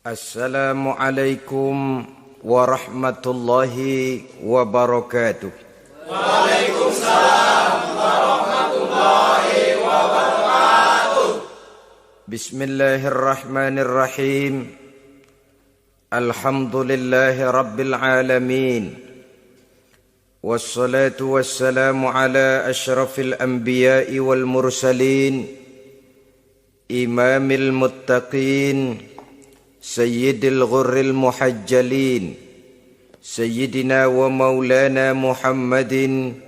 Assalamualaikum warahmatullahi wabarakatuh. Waalaikumsalam warahmatullahi wabarakatuh. Bismillahirrahmanirrahim. Alhamdulillahi rabbil alamin. Wassalatu wassalamu ala asyrafil anbiya'i wal mursalin, imamil muttaqin, sayyidil ghurril muhajjalin, sayyidina wa maulana Muhammadin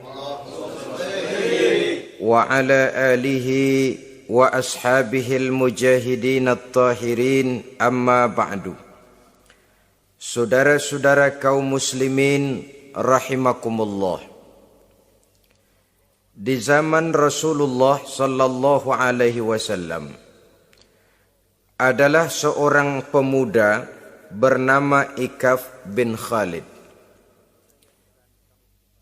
wa ala alihi wa ashabihil mujahidin at-tahirin, amma ba'du. Saudara-saudara kaum muslimin rahimakumullah. Di zaman Rasulullah sallallahu alaihi wasallam adalah seorang pemuda bernama Ikaf bin Khalid.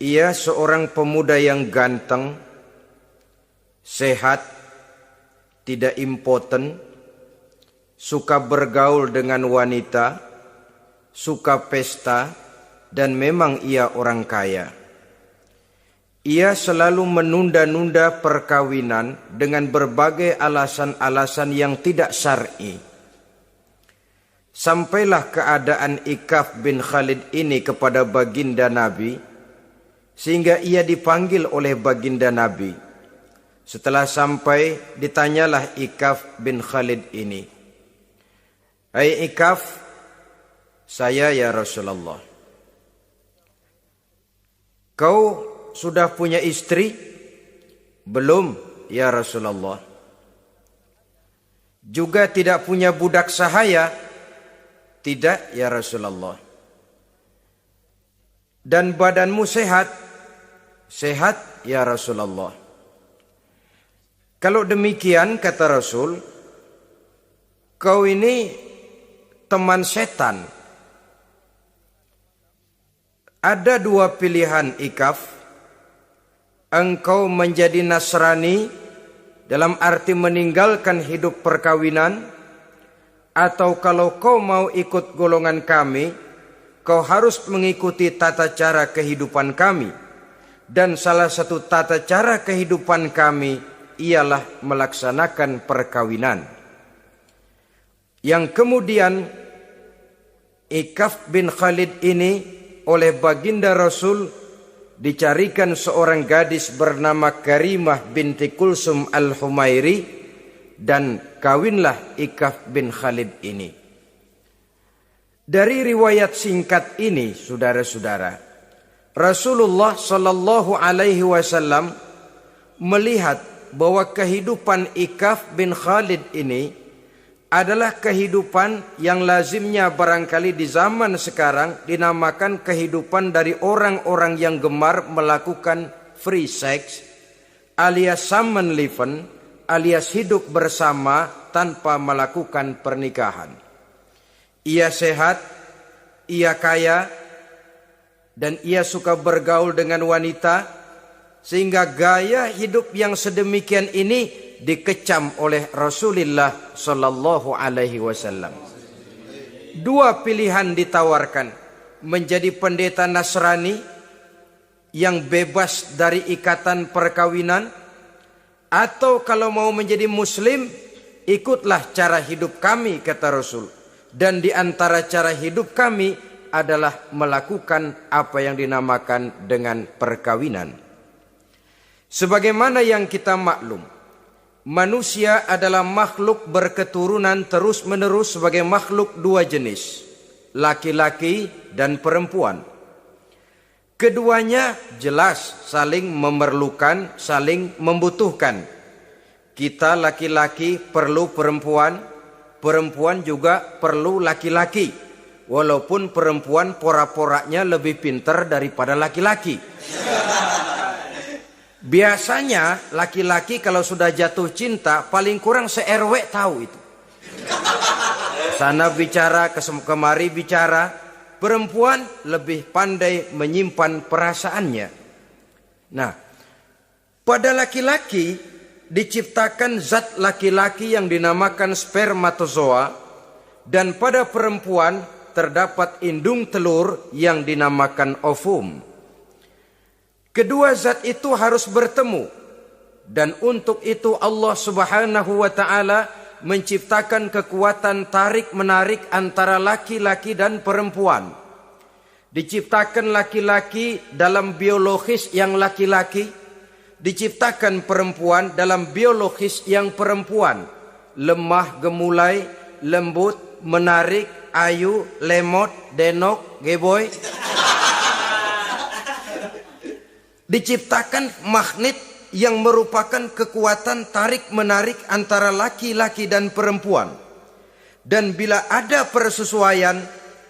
Ia seorang pemuda yang ganteng, sehat, tidak impoten, suka bergaul dengan wanita, suka pesta, dan memang ia orang kaya. Ia selalu menunda-nunda perkawinan dengan berbagai alasan-alasan yang tidak syar'i. Sampailah keadaan Ikaf bin Khalid ini kepada baginda Nabi, sehingga ia dipanggil oleh baginda Nabi. Setelah sampai, ditanyalah Ikaf bin Khalid ini, "Hai Ikaf, saya ya Rasulullah. Kau sudah punya istri?" "Belum ya Rasulullah." "Juga tidak punya budak sahaya?" "Tidak ya Rasulullah." "Dan badanmu sehat?" "Sehat ya Rasulullah." "Kalau demikian," kata Rasul, "kau ini teman setan. Ada dua pilihan Ikaf. Engkau menjadi Nasrani dalam arti meninggalkan hidup perkawinan, atau kalau kau mau ikut golongan kami, kau harus mengikuti tata cara kehidupan kami. Dan salah satu tata cara kehidupan kami ialah melaksanakan perkawinan." Yang kemudian Ikaf bin Khalid ini oleh baginda Rasul dicarikan seorang gadis bernama Karimah binti Kulsum al-Humairi, dan kawinlah Ikaf bin Khalid ini. Dari riwayat singkat ini, saudara-saudara, Rasulullah sallallahu alaihi wasallam melihat bahwa kehidupan Ikaf bin Khalid ini adalah kehidupan yang lazimnya barangkali di zaman sekarang dinamakan kehidupan dari orang-orang yang gemar melakukan free sex, alias samenleven, alias hidup bersama tanpa melakukan pernikahan. Ia sehat, ia kaya, dan ia suka bergaul dengan wanita, sehingga gaya hidup yang sedemikian ini dikecam oleh Rasulullah sallallahu alaihi wasallam. Dua pilihan ditawarkan: menjadi pendeta Nasrani yang bebas dari ikatan perkawinan, atau kalau mau menjadi muslim, ikutlah cara hidup kami, kata Rasul. Dan di antara cara hidup kami adalah melakukan apa yang dinamakan dengan perkawinan. Sebagaimana yang kita maklum, manusia adalah makhluk berketurunan terus-menerus sebagai makhluk dua jenis, laki-laki dan perempuan. Keduanya jelas saling memerlukan, saling membutuhkan. Kita laki-laki perlu perempuan, perempuan juga perlu laki-laki. Walaupun perempuan pora-poranya lebih pintar daripada laki-laki. Biasanya laki-laki kalau sudah jatuh cinta paling kurang se-RW tahu itu. Sana bicara, kemari bicara. Perempuan lebih pandai menyimpan perasaannya. Nah, pada laki-laki diciptakan zat laki-laki yang dinamakan spermatozoa, Dan pada perempuan terdapat indung telur yang dinamakan ovum. Kedua zat itu harus bertemu. Dan untuk itu Allah Subhanahu wa ta'ala menciptakan kekuatan tarik-menarik antara laki-laki dan perempuan. Diciptakan laki-laki dalam biologis yang laki-laki, diciptakan perempuan dalam biologis yang perempuan. Lemah, gemulai, lembut, menarik, ayu, lemot, denok, geboy. Diciptakan magnet yang merupakan kekuatan tarik-menarik antara laki-laki dan perempuan. Dan bila ada persesuaian,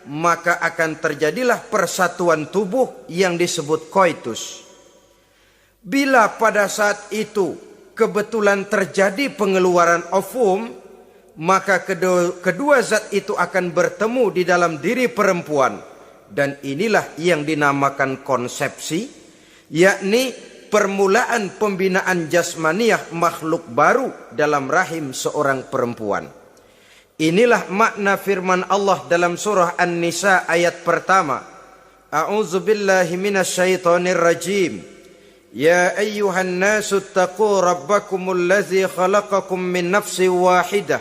maka akan terjadilah persatuan tubuh yang disebut koitus. Bila pada saat itu kebetulan terjadi pengeluaran ovum, maka kedua zat itu akan bertemu di dalam diri perempuan. Dan inilah yang dinamakan konsepsi, yakni permulaan pembinaan jasmaniah makhluk baru dalam rahim seorang perempuan. Inilah makna firman Allah dalam surah An-Nisa ayat pertama. A'udzubillahi minasyaitonir rajim. Ya ayyuhan nasu taqu rabbakumul ladzi khalaqakum min nafsin wahidah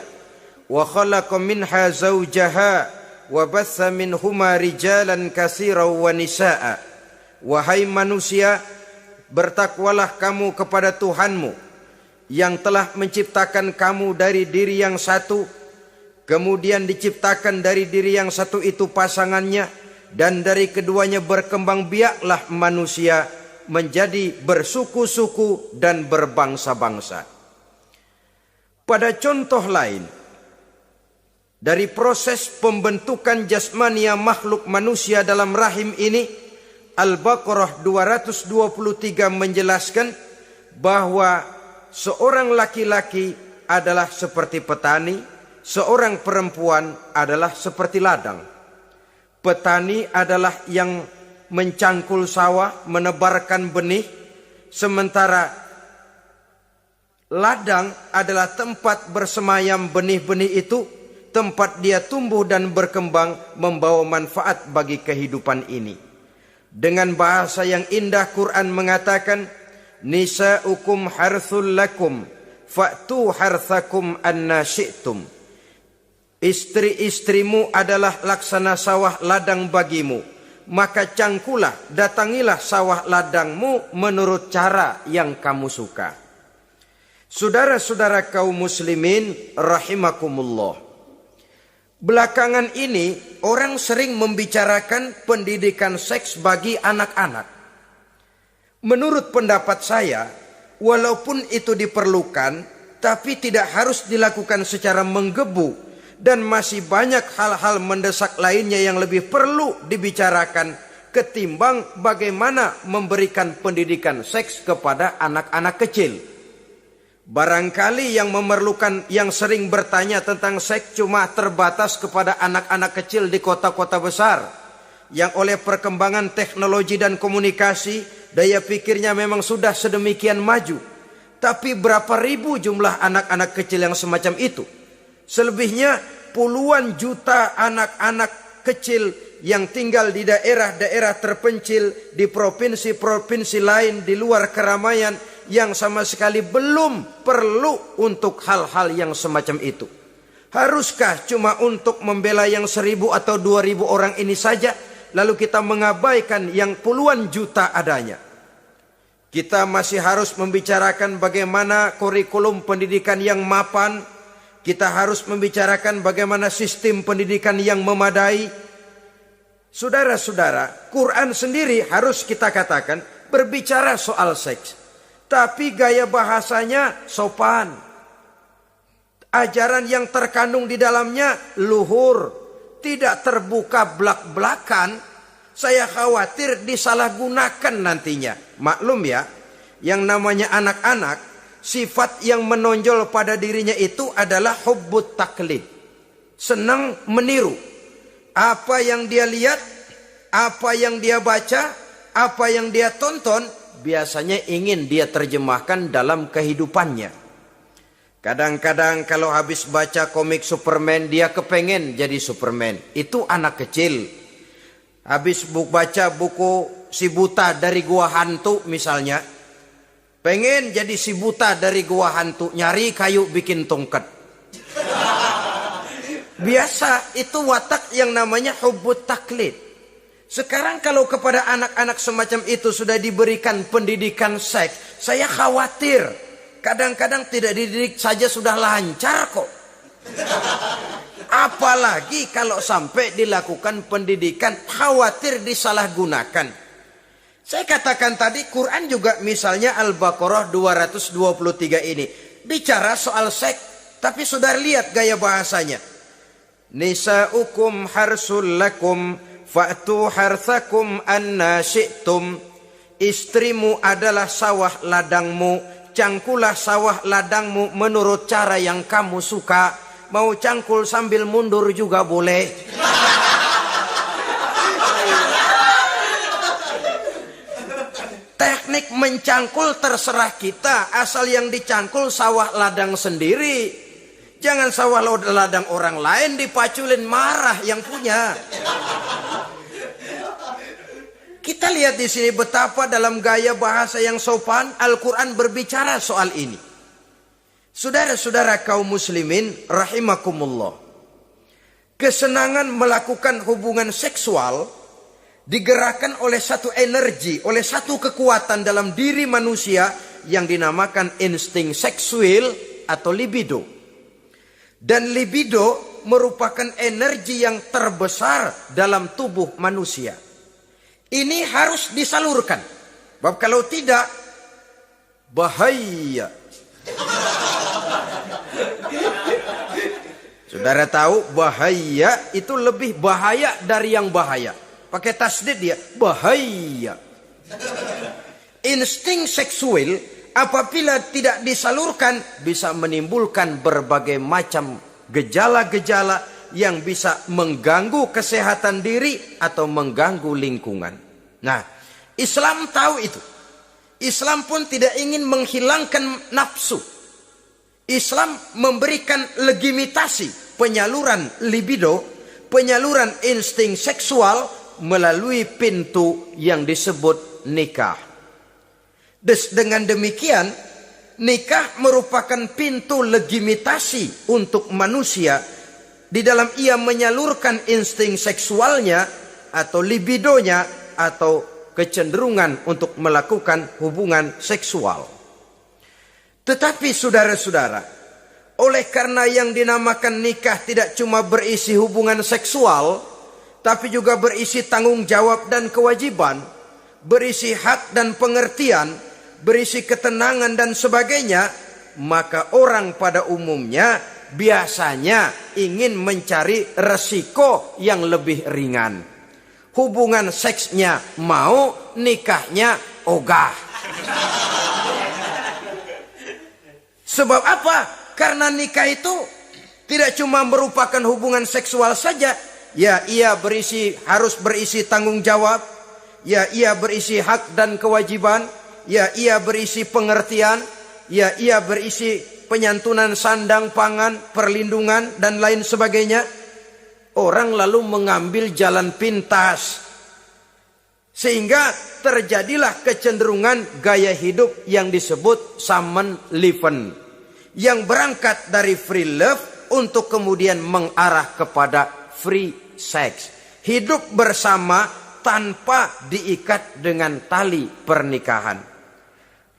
wa khalaqa minha zawjaha wa batha minhuma rijalan katsiran wa nisaa. Wahai manusia, bertakwalah kamu kepada Tuhanmu yang telah menciptakan kamu dari diri yang satu, kemudian diciptakan dari diri yang satu itu pasangannya, dan dari keduanya berkembang biaklah manusia menjadi bersuku-suku dan berbangsa-bangsa. Pada contoh lain, dari proses pembentukan jasmania makhluk manusia dalam rahim ini, Al-Baqarah 223 menjelaskan bahwa seorang laki-laki adalah seperti petani, seorang perempuan adalah seperti ladang. Petani adalah yang mencangkul sawah, menebarkan benih, sementara ladang adalah tempat bersemayam benih-benih itu, tempat dia tumbuh dan berkembang membawa manfaat bagi kehidupan ini. Dengan bahasa yang indah Quran mengatakan, nisa'ukum harthul lakum fa'tu harthakum anna syi'tum. Istri-istrimu adalah laksana sawah ladang bagimu, maka cangkulah, datangilah sawah ladangmu menurut cara yang kamu suka. Saudara-saudara kaum muslimin rahimakumullah, belakangan ini orang sering membicarakan pendidikan seks bagi anak-anak. Menurut pendapat saya, walaupun itu diperlukan, tapi tidak harus dilakukan secara menggebu, dan masih banyak hal-hal mendesak lainnya yang lebih perlu dibicarakan ketimbang bagaimana memberikan pendidikan seks kepada anak-anak kecil. Barangkali yang memerlukan, yang sering bertanya tentang seks cuma terbatas kepada anak-anak kecil di kota-kota besar, yang oleh perkembangan teknologi dan komunikasi, daya pikirnya memang sudah sedemikian maju. Tapi berapa ribu jumlah anak-anak kecil yang semacam itu? Selebihnya puluhan juta anak-anak kecil yang tinggal di daerah-daerah terpencil, di provinsi-provinsi lain, di luar keramaian, yang sama sekali belum perlu untuk hal-hal yang semacam itu. Haruskah cuma untuk membela yang 1.000 atau 2.000 orang ini saja, lalu kita mengabaikan yang puluhan juta adanya? Kita masih harus membicarakan bagaimana kurikulum pendidikan yang mapan. Kita harus membicarakan bagaimana sistem pendidikan yang memadai. Saudara-saudara, Quran sendiri harus kita katakan berbicara soal seks, tapi gaya bahasanya sopan. Ajaran yang terkandung di dalamnya luhur, tidak terbuka belak-belakan. Saya khawatir disalahgunakan nantinya. Maklum ya, yang namanya anak-anak, sifat yang menonjol pada dirinya itu adalah hubbut taklid. Senang meniru. Apa yang dia lihat, apa yang dia baca, apa yang dia tonton, biasanya ingin dia terjemahkan dalam kehidupannya. Kadang-kadang kalau habis baca komik Superman, dia kepengen jadi Superman. Itu anak kecil. Habis baca buku Si Buta dari Gua Hantu misalnya, pengen jadi si buta dari gua hantu, nyari kayu bikin tongkat. Biasa, itu watak yang namanya hubbut taklid. Sekarang kalau kepada anak-anak semacam itu sudah diberikan pendidikan seks, saya khawatir. Kadang-kadang tidak dididik saja sudah lancar kok. Apalagi kalau sampai dilakukan pendidikan, khawatir disalahgunakan. Saya katakan tadi, Quran juga misalnya Al-Baqarah 223 ini bicara soal seks, tapi saudara lihat gaya bahasanya. Nisa'ukum harsul lakum fa'tu harthakum anna syi'tum. Istrimu adalah sawah ladangmu, cangkulah sawah ladangmu menurut cara yang kamu suka. Mau cangkul sambil mundur juga boleh. Teknik mencangkul terserah kita, asal yang dicangkul sawah ladang sendiri. Jangan sawah ladang orang lain dipaculin, marah yang punya. Kita lihat di sini betapa dalam gaya bahasa yang sopan Al-Quran berbicara soal ini. Saudara-saudara kaum muslimin rahimakumullah. Kesenangan melakukan hubungan seksual digerakkan oleh satu energi, oleh satu kekuatan dalam diri manusia yang dinamakan insting seksual atau libido. Dan libido merupakan energi yang terbesar dalam tubuh manusia. Ini harus disalurkan. Sebab kalau tidak, bahaya. Saudara tahu bahaya itu lebih bahaya dari yang bahaya. Pakai tasdid dia, bahaya. Insting seksual apabila tidak disalurkan bisa menimbulkan berbagai macam gejala-gejala yang bisa mengganggu kesehatan diri atau mengganggu lingkungan. Nah, Islam tahu itu. Islam pun tidak ingin menghilangkan nafsu. Islam memberikan legitimasi penyaluran libido, penyaluran insting seksual melalui pintu yang disebut nikah. Dengan demikian, nikah merupakan pintu legitimasi untuk manusia di dalam ia menyalurkan insting seksualnya atau libidonya atau kecenderungan untuk melakukan hubungan seksual. Tetapi saudara-saudara, oleh karena yang dinamakan nikah tidak cuma berisi hubungan seksual, tapi juga berisi tanggung jawab dan kewajiban, berisi hak dan pengertian, berisi ketenangan dan sebagainya, maka orang pada umumnya biasanya ingin mencari resiko yang lebih ringan. Hubungan seksnya mau, nikahnya ogah. Sebab apa? Karena nikah itu tidak cuma merupakan hubungan seksual saja. Ya, ia harus berisi tanggung jawab. Ya, ia berisi hak dan kewajiban. Ya, ia berisi pengertian. Ya, ia berisi penyantunan sandang, pangan, perlindungan, dan lain sebagainya. Orang lalu mengambil jalan pintas. Sehingga terjadilah kecenderungan gaya hidup yang disebut Samen Leven. Yang berangkat dari free love untuk kemudian mengarah kepada free sex. Hidup bersama tanpa diikat dengan tali pernikahan.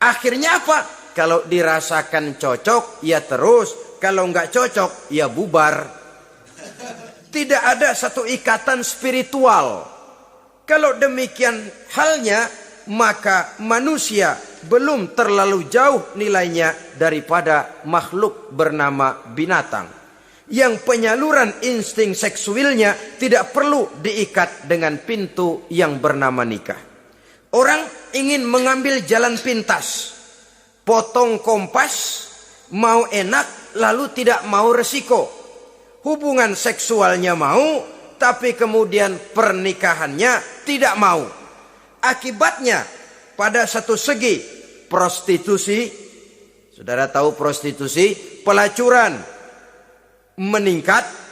Akhirnya apa? Kalau dirasakan cocok, ya terus. Kalau nggak cocok, ya bubar. Tidak ada satu ikatan spiritual. Kalau demikian halnya, maka manusia belum terlalu jauh nilainya daripada makhluk bernama binatang. Yang penyaluran insting seksualnya tidak perlu diikat dengan pintu yang bernama nikah. Orang ingin mengambil jalan pintas. Potong kompas, mau enak lalu tidak mau resiko. Hubungan seksualnya mau, tapi kemudian pernikahannya tidak mau. Akibatnya pada satu segi prostitusi, Saudara tahu prostitusi, pelacuran meningkat.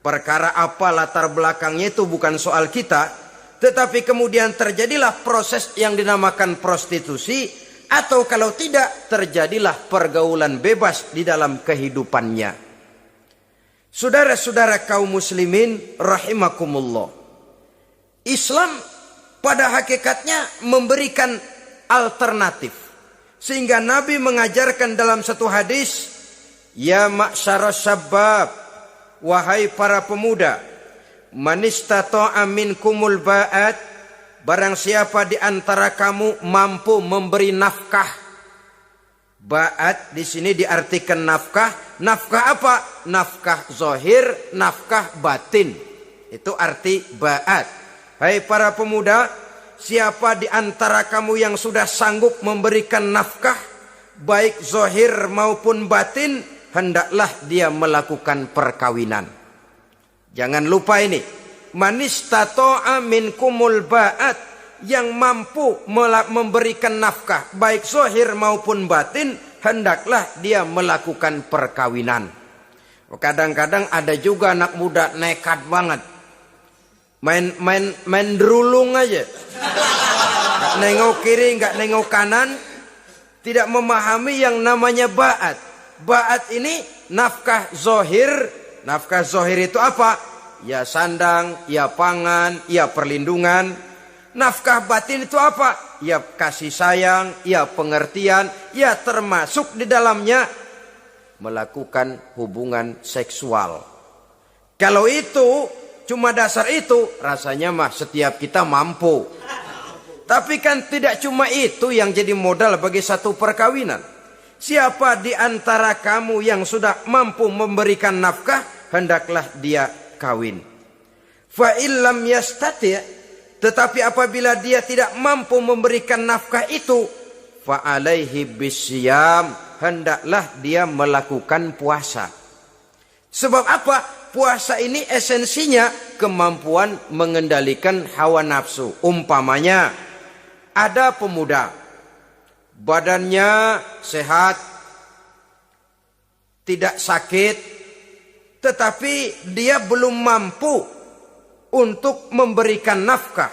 Perkara apa latar belakangnya itu bukan soal kita, tetapi kemudian terjadilah proses yang dinamakan prostitusi, atau kalau tidak terjadilah pergaulan bebas di dalam kehidupannya. Saudara-saudara kaum muslimin rahimakumullah, Islam pada hakikatnya memberikan alternatif, sehingga Nabi mengajarkan dalam satu hadis, ya ma'syaras syabab, wahai para pemuda, man istata'a minkumul ba'at, barang siapa di antara kamu mampu memberi nafkah. Ba'at di sini diartikan nafkah. Nafkah apa? Nafkah zahir, nafkah batin. Itu arti ba'at. Hai para pemuda, siapa di antara kamu yang sudah sanggup memberikan nafkah, baik zahir maupun batin, hendaklah dia melakukan perkawinan. Jangan lupa ini, man istata'a minkumul ba'at, yang mampu memberikan nafkah baik zahir maupun batin, hendaklah dia melakukan perkawinan. Kadang-kadang ada juga anak muda nekat banget, main derulung aja, nggak nengok kiri, nggak nengok kanan, tidak memahami yang namanya ba'at. Ba'at ini nafkah zahir. Nafkah zahir itu apa? Ya sandang, ya pangan, ya perlindungan. Nafkah batin itu apa? Ya kasih sayang, ya pengertian, ya termasuk di dalamnya melakukan hubungan seksual. Kalau itu cuma dasar itu, rasanya mah setiap kita mampu. Tapi kan tidak cuma itu yang jadi modal bagi satu perkawinan. Siapa di antara kamu yang sudah mampu memberikan nafkah, hendaklah dia kawin. Fa illam yastati', tetapi apabila dia tidak mampu memberikan nafkah itu, fa alaihi bisyam, hendaklah dia melakukan puasa. Sebab apa? Puasa ini esensinya kemampuan mengendalikan hawa nafsu. Umpamanya ada pemuda, badannya sehat, tidak sakit, tetapi dia belum mampu untuk memberikan nafkah.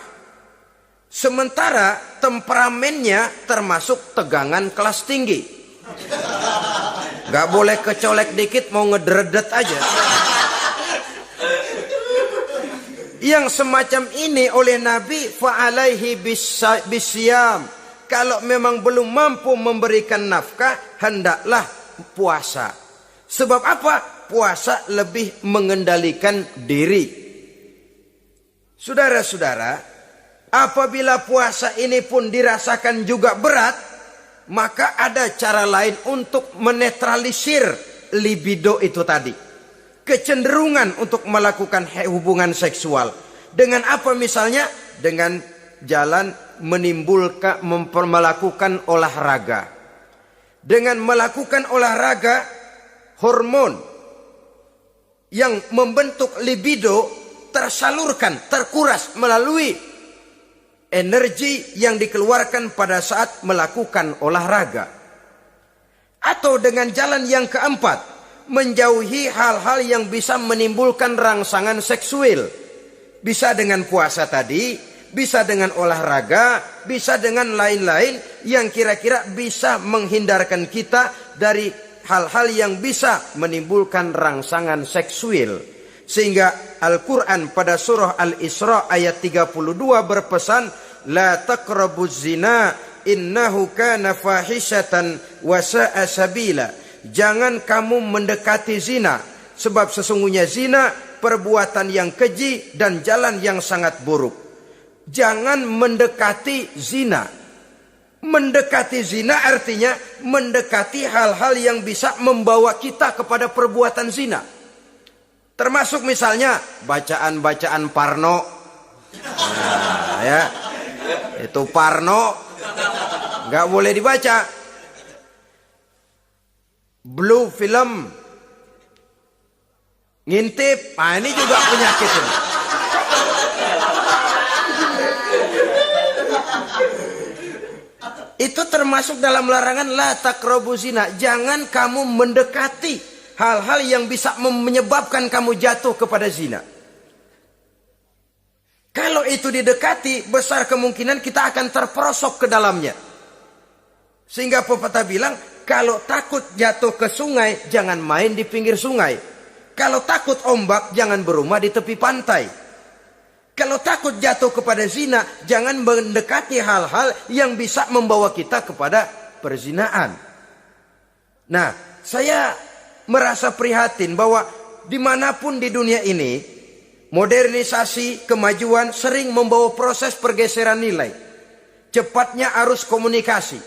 Sementara temperamennya termasuk tegangan kelas tinggi. Gak boleh kecolek dikit mau ngedredet aja. Yang semacam ini oleh Nabi, fa'alaihi bisyam. Kalau memang belum mampu memberikan nafkah, hendaklah puasa. Sebab apa? Puasa lebih mengendalikan diri. Saudara-saudara, apabila puasa ini pun dirasakan juga berat, maka ada cara lain untuk menetralisir libido itu tadi. Kecenderungan untuk melakukan hubungan seksual. Dengan apa misalnya? Dengan jalan melakukan olahraga. Dengan melakukan olahraga, hormon yang membentuk libido tersalurkan, terkuras melalui energi yang dikeluarkan pada saat melakukan olahraga. Atau dengan jalan yang keempat, menjauhi hal-hal yang bisa menimbulkan rangsangan seksual. Bisa dengan puasa tadi, bisa dengan olahraga, bisa dengan lain-lain yang kira-kira bisa menghindarkan kita dari hal-hal yang bisa menimbulkan rangsangan seksual. Sehingga Al-Quran pada surah Al-Isra ayat 32 berpesan, la taqrabuz zina innahu kana fahishatan wa sa'a sabila. Jangan kamu mendekati zina, sebab sesungguhnya zina perbuatan yang keji dan jalan yang sangat buruk. Jangan mendekati zina. Mendekati zina artinya mendekati hal-hal yang bisa membawa kita kepada perbuatan zina. Termasuk misalnya bacaan-bacaan Parno. Nah, ya. Itu Parno nggak boleh dibaca. Blue film, ngintip, nah ini juga penyakit ini. Itu termasuk dalam larangan la taqrabu zina. Jangan kamu mendekati hal-hal yang bisa menyebabkan kamu jatuh kepada zina. Kalau itu didekati, besar kemungkinan kita akan terperosok ke dalamnya. Sehingga pepatah bilang, kalau takut jatuh ke sungai, jangan main di pinggir sungai. Kalau takut ombak, jangan berumah di tepi pantai. Kalau takut jatuh kepada zina, jangan mendekati hal-hal yang bisa membawa kita kepada perzinaan. Nah, saya merasa prihatin bahwa dimanapun di dunia ini, modernisasi, kemajuan sering membawa proses pergeseran nilai. Cepatnya arus komunikasi.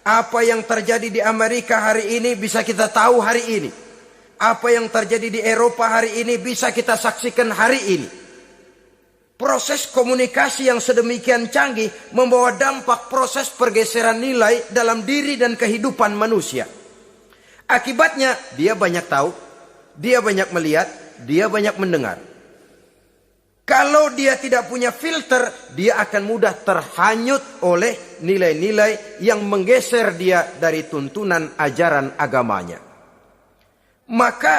Apa yang terjadi di Amerika hari ini bisa kita tahu hari ini. Apa yang terjadi di Eropa hari ini bisa kita saksikan hari ini. Proses komunikasi yang sedemikian canggih membawa dampak proses pergeseran nilai dalam diri dan kehidupan manusia. Akibatnya dia banyak tahu, dia banyak melihat, dia banyak mendengar. Kalau dia tidak punya filter, dia akan mudah terhanyut oleh nilai-nilai yang menggeser dia dari tuntunan ajaran agamanya. Maka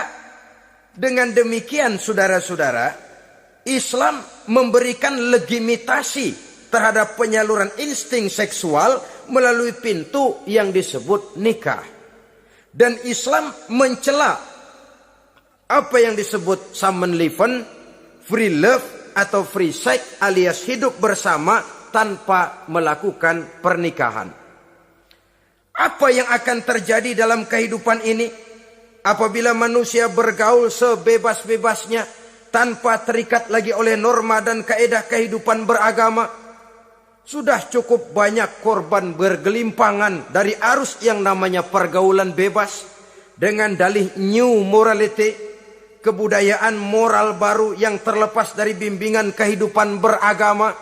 dengan demikian saudara-saudara, Islam memberikan legitimasi terhadap penyaluran insting seksual melalui pintu yang disebut nikah. Dan Islam mencela apa yang disebut samenleven, free love atau free sex alias hidup bersama tanpa melakukan pernikahan. Apa yang akan terjadi dalam kehidupan ini apabila manusia bergaul sebebas-bebasnya tanpa terikat lagi oleh norma dan kaedah kehidupan beragama? Sudah cukup banyak korban bergelimpangan dari arus yang namanya pergaulan bebas dengan dalih new morality, kebudayaan moral baru yang terlepas dari bimbingan kehidupan beragama.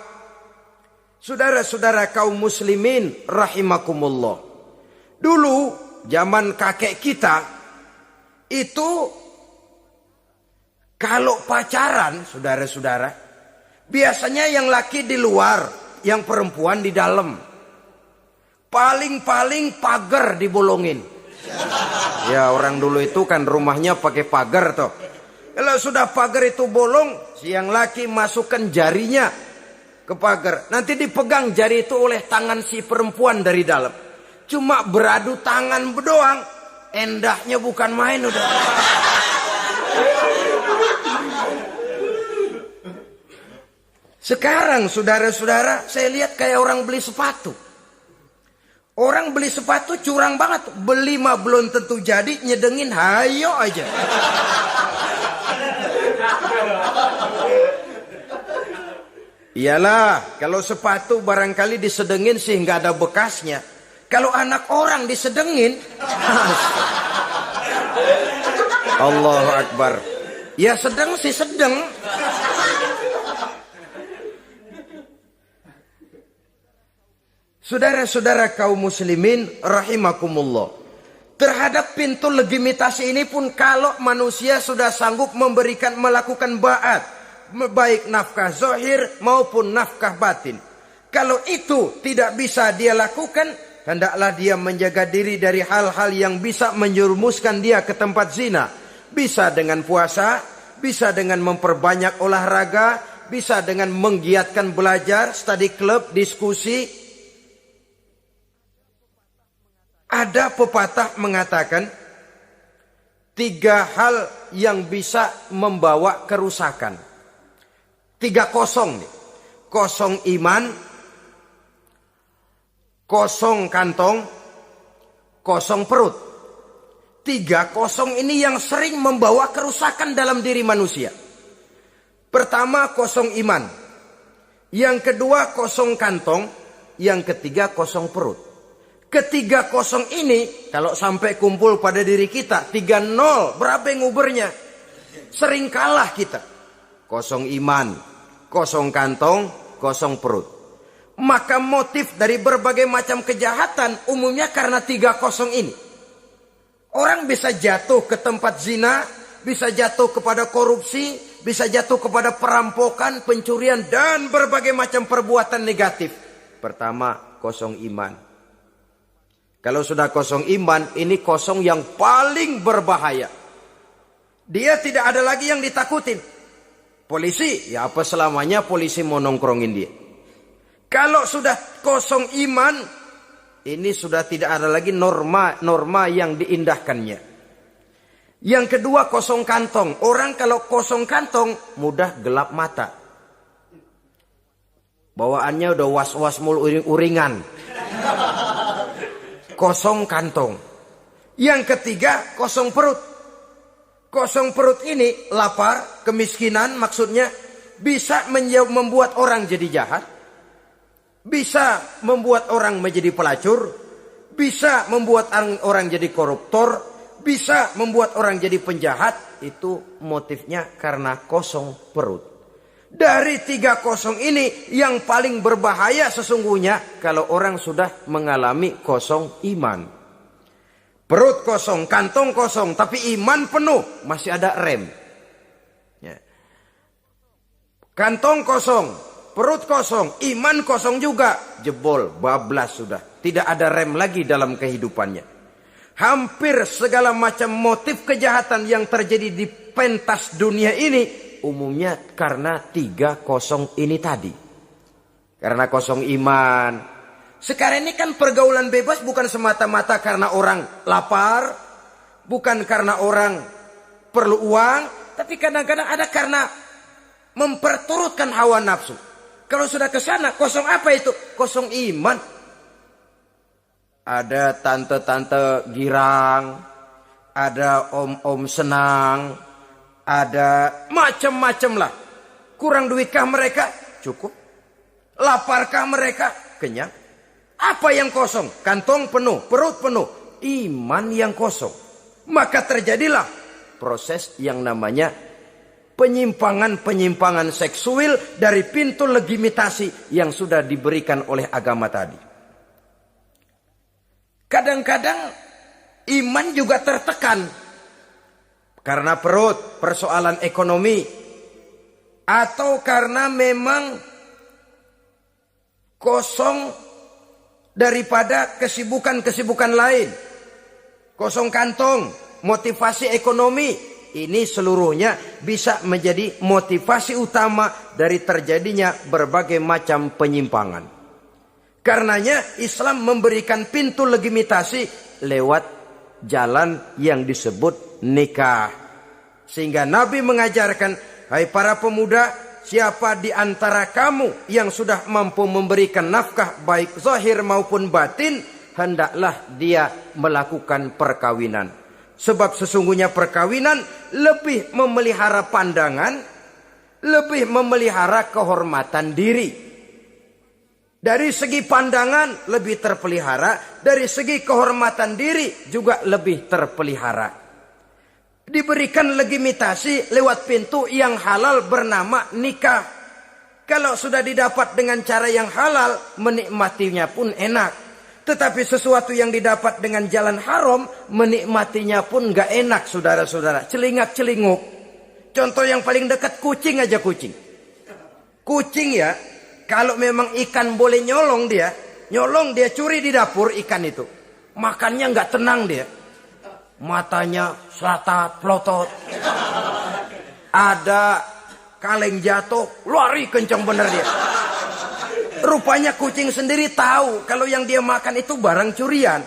Saudara-saudara kaum muslimin rahimakumullah. Dulu zaman kakek kita itu kalau pacaran, saudara-saudara, biasanya yang laki di luar, yang perempuan di dalam. Paling-paling pagar dibolongin. Ya, orang dulu itu kan rumahnya pakai pagar toh. Kalau sudah pagar itu bolong, si yang laki masukkan jarinya ke pagar. Nanti dipegang jari itu oleh tangan si perempuan dari dalam. Cuma beradu tangan doang, endahnya bukan main udah. Sekarang saudara-saudara, saya lihat kayak orang beli sepatu. Orang beli sepatu curang banget. Beli mah belum tentu jadi, nyedengin hayo aja. Iyalah, kalau sepatu barangkali disedengin sih nggak ada bekasnya. Kalau anak orang disedengin, Allahu Akbar. Ya sedang sih sedang. Saudara-saudara kaum muslimin rahimakumullah. Terhadap pintu legitimasi ini pun kalau manusia sudah sanggup melakukan ba'at, baik nafkah zahir maupun nafkah batin. Kalau itu tidak bisa dia lakukan, hendaklah dia menjaga diri dari hal-hal yang bisa menjerumuskan dia ke tempat zina. Bisa dengan puasa, bisa dengan memperbanyak olahraga, bisa dengan menggiatkan belajar, study club, diskusi. Ada pepatah mengatakan 3 hal yang bisa membawa kerusakan. 3 kosong nih. Kosong iman, kosong kantong, kosong perut. 3 kosong ini yang sering membawa kerusakan dalam diri manusia. Pertama kosong iman. Yang kedua kosong kantong. Yang ketiga kosong perut. Ketiga kosong ini kalau sampai kumpul pada diri kita 3-0, berapa yang ngubernya? Sering kalah kita. Kosong iman, kosong kantong, kosong perut. Maka motif dari berbagai macam kejahatan umumnya karena 3 kosong ini. Orang bisa jatuh ke tempat zina, bisa jatuh kepada korupsi, bisa jatuh kepada perampokan, pencurian dan berbagai macam perbuatan negatif. Pertama, kosong iman. Kalau sudah kosong iman, ini kosong yang paling berbahaya. Dia tidak ada lagi yang ditakutin. Polisi, ya apa selamanya polisi mau nongkrongin dia. Kalau sudah kosong iman, ini sudah tidak ada lagi norma yang diindahkannya. Yang kedua, kosong kantong. Orang kalau kosong kantong mudah gelap mata. Bawaannya udah was-was mulu uring-uringan. Kosong kantong. Yang ketiga, kosong perut. Kosong perut ini lapar, kemiskinan maksudnya bisa membuat orang jadi jahat. Bisa membuat orang menjadi pelacur. Bisa membuat orang jadi koruptor. Bisa membuat orang jadi penjahat. Itu motifnya karena kosong perut. Dari 3 kosong ini yang paling berbahaya sesungguhnya kalau orang sudah mengalami kosong iman. Perut kosong, kantong kosong, tapi iman penuh, masih ada rem. Ya. Kantong kosong, perut kosong, iman kosong juga, jebol, bablas sudah. Tidak ada rem lagi dalam kehidupannya. Hampir segala macam motif kejahatan yang terjadi di pentas dunia ini umumnya karena 3 kosong ini tadi. Karena kosong iman. Sekarang ini kan pergaulan bebas bukan semata-mata karena orang lapar. Bukan karena orang perlu uang. Tapi kadang-kadang ada karena memperturutkan hawa nafsu. Kalau sudah ke sana, kosong apa itu? Kosong iman. Ada tante-tante girang. Ada om-om senang. Ada macam-macam lah. Kurang duitkah mereka? Cukup. Laparkah mereka? Kenyang. Apa yang kosong? Kantong penuh, perut penuh. Iman yang kosong. Maka terjadilah proses yang namanya penyimpangan-penyimpangan seksual dari pintu legitimasi yang sudah diberikan oleh agama tadi. Kadang-kadang iman juga tertekan. Karena perut, persoalan ekonomi. Atau karena memang kosong daripada kesibukan-kesibukan lain. Kosong kantong, motivasi ekonomi. Ini seluruhnya bisa menjadi motivasi utama dari terjadinya berbagai macam penyimpangan. Karenanya Islam memberikan pintu legitimasi lewat jalan yang disebut nikah. Sehingga Nabi mengajarkan, hai para pemuda, siapa di antara kamu yang sudah mampu memberikan nafkah baik zahir maupun batin, hendaklah dia melakukan perkawinan. Sebab sesungguhnya perkawinan lebih memelihara pandangan, lebih memelihara kehormatan diri. Dari segi pandangan lebih terpelihara, dari segi kehormatan diri juga lebih terpelihara. Diberikan legitimasi lewat pintu yang halal bernama nikah. Kalau sudah didapat dengan cara yang halal, menikmatinya pun enak. Tetapi sesuatu yang didapat dengan jalan haram, menikmatinya pun gak enak, saudara-saudara. Celingak-celinguk. Contoh yang paling dekat, kucing aja kucing. Kucing ya, kalau memang ikan boleh nyolong dia curi di dapur ikan itu. Makannya gak tenang dia. Matanya selatat, pelotot. Ada kaleng jatuh, lari kencang bener dia. Rupanya kucing sendiri tahu kalau yang dia makan itu barang curian.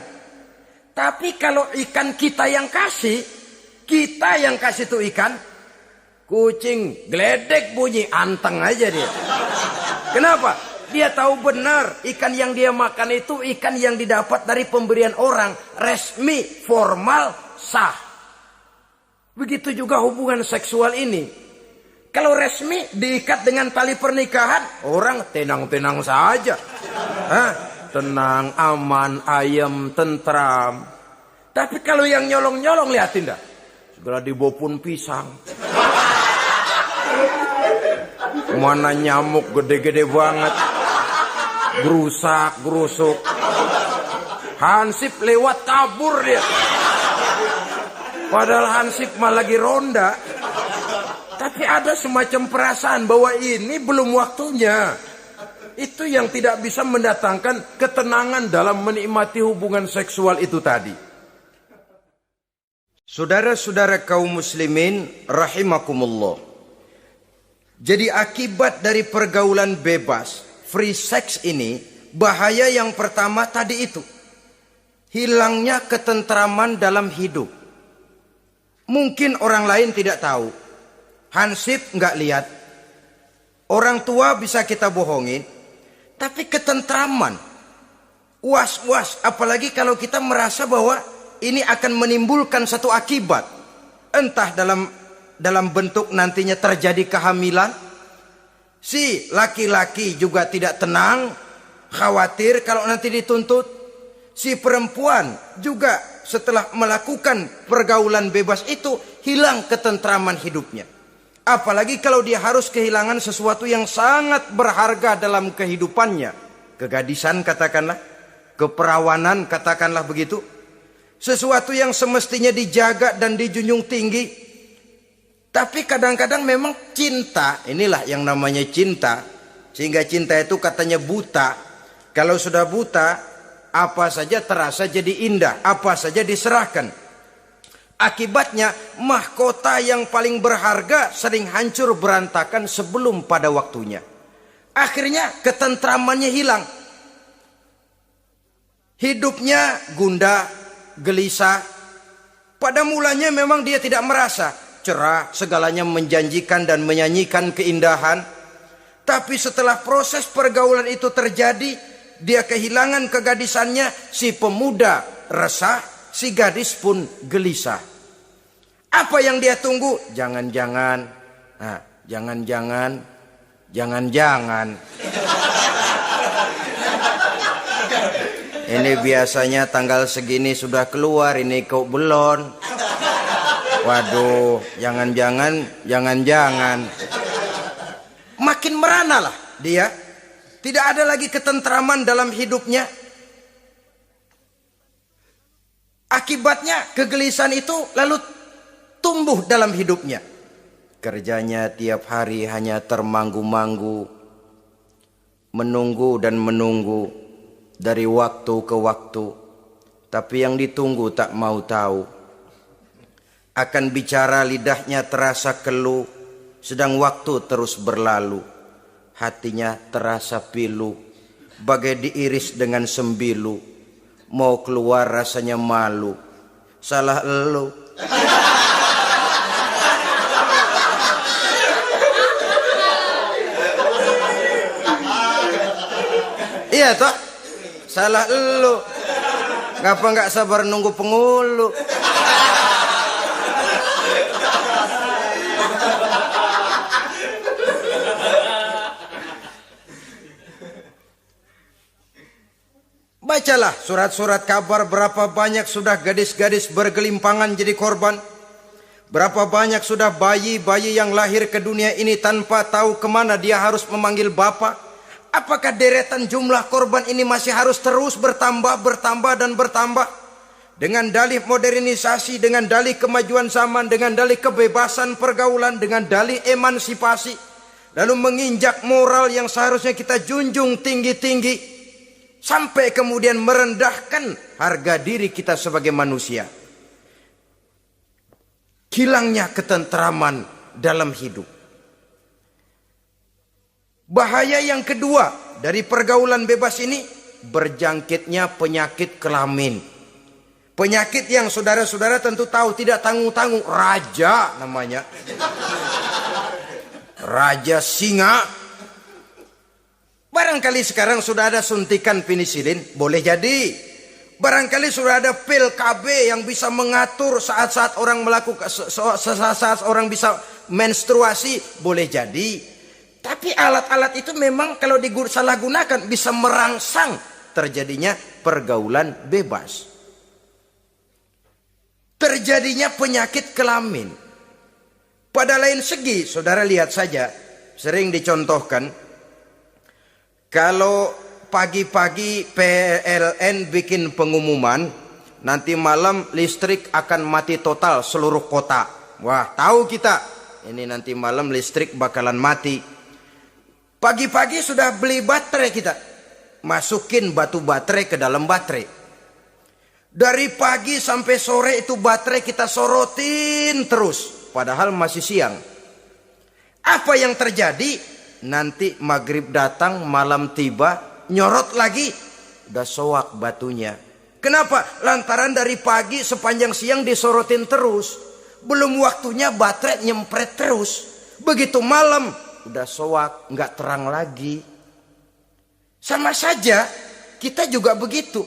Tapi kalau ikan kita yang kasih tuh ikan, kucing geledek bunyi, anteng aja dia. Kenapa? Dia tahu benar ikan yang dia makan itu ikan yang didapat dari pemberian orang, resmi, formal, sah. Begitu juga hubungan seksual ini. Kalau resmi diikat dengan tali pernikahan, orang tenang-tenang saja. Tenang, aman, ayem, tentram. Tapi kalau yang nyolong-nyolong, lihatin dah. Segera dibopun pisang. Mana nyamuk gede-gede banget. Gerusak, gerusuk. Hansip lewat kabur dia. Padahal Hansip mah lagi ronda. Tapi ada semacam perasaan bahwa ini belum waktunya. Itu yang tidak bisa mendatangkan ketenangan dalam menikmati hubungan seksual itu tadi. Saudara-saudara kaum muslimin rahimakumullah. Jadi akibat dari pergaulan bebas, free sex ini, bahaya yang pertama tadi itu. Hilangnya ketentraman dalam hidup. Mungkin orang lain tidak tahu. Hansip nggak lihat. Orang tua bisa kita bohongin. Tapi ketentraman. Was-was. Apalagi kalau kita merasa bahwa ini akan menimbulkan satu akibat. Entah dalam bentuk nantinya terjadi kehamilan. Si laki-laki juga tidak tenang. Khawatir kalau nanti dituntut. Si perempuan juga setelah melakukan pergaulan bebas itu hilang ketentraman hidupnya. Apalagi kalau dia harus kehilangan sesuatu yang sangat berharga dalam kehidupannya. Kegadisan katakanlah, keperawanan katakanlah begitu. Sesuatu yang semestinya dijaga dan dijunjung tinggi. Tapi kadang-kadang memang cinta, inilah yang namanya cinta. Sehingga cinta itu katanya buta. Kalau sudah buta, apa saja terasa jadi indah, apa saja diserahkan. Akibatnya mahkota yang paling berharga sering hancur berantakan sebelum pada waktunya. Akhirnya ketentramannya hilang. Hidupnya gundah, gelisah. Pada mulanya memang dia tidak merasa cerah, segalanya menjanjikan dan menyanyikan keindahan. Tapi setelah proses pergaulan itu terjadi, dia kehilangan kegadisannya, si pemuda resah, si gadis pun gelisah. Apa yang dia tunggu? Jangan-jangan. Nah, jangan-jangan. Ini biasanya tanggal segini sudah keluar, ini kok belum. Waduh, jangan-jangan. Makin merana lah dia. Tidak ada lagi ketentraman dalam hidupnya. Akibatnya kegelisahan itu lalu tumbuh dalam hidupnya. Kerjanya tiap hari hanya termanggu-manggu. Menunggu dan menunggu. Dari waktu ke waktu. Tapi yang ditunggu tak mau tahu. Akan bicara lidahnya terasa keluh. Sedang waktu terus berlalu. Hatinya terasa pilu. Bagai diiris dengan sembilu. Mau keluar rasanya malu. Salah elu. Iya toh, salah elu. Ngapa nggak sabar nunggu penghulu? Bacalah surat-surat kabar berapa banyak sudah gadis-gadis bergelimpangan jadi korban. Berapa banyak sudah bayi-bayi yang lahir ke dunia ini tanpa tahu kemana dia harus memanggil bapak. Apakah deretan jumlah korban ini masih harus terus bertambah dan bertambah? Dengan dalih modernisasi, dengan dalih kemajuan zaman, dengan dalih kebebasan pergaulan, dengan dalih emansipasi. Lalu menginjak moral yang seharusnya kita junjung tinggi-tinggi. Sampai kemudian merendahkan harga diri kita sebagai manusia. Hilangnya ketentraman dalam hidup. Bahaya yang kedua dari pergaulan bebas ini, berjangkitnya penyakit kelamin. Penyakit yang saudara-saudara tentu tahu, tidak tanggung-tanggung. Raja namanya. Raja singa. Barangkali sekarang sudah ada suntikan penisilin, boleh jadi. Barangkali sudah ada pil KB yang bisa mengatur saat-saat orang melakukan, saat orang bisa menstruasi, boleh jadi. Tapi alat-alat itu memang kalau disalahgunakan bisa merangsang terjadinya pergaulan bebas. Terjadinya penyakit kelamin. Pada lain segi, saudara lihat saja, sering dicontohkan, kalau pagi-pagi PLN bikin pengumuman, nanti malam listrik akan mati total seluruh kota. Wah, tahu kita, ini nanti malam listrik bakalan mati. Pagi-pagi sudah beli baterai kita. Masukin batu baterai ke dalam baterai. Dari pagi sampai sore itu baterai kita sorotin terus. Padahal masih siang. Apa yang terjadi? Nanti maghrib datang, malam tiba, nyorot lagi. Udah soak batunya. Kenapa? Lantaran dari pagi sepanjang siang disorotin terus. Belum waktunya baterai nyempret terus. Begitu malam, udah soak, nggak terang lagi. Sama saja, kita juga begitu.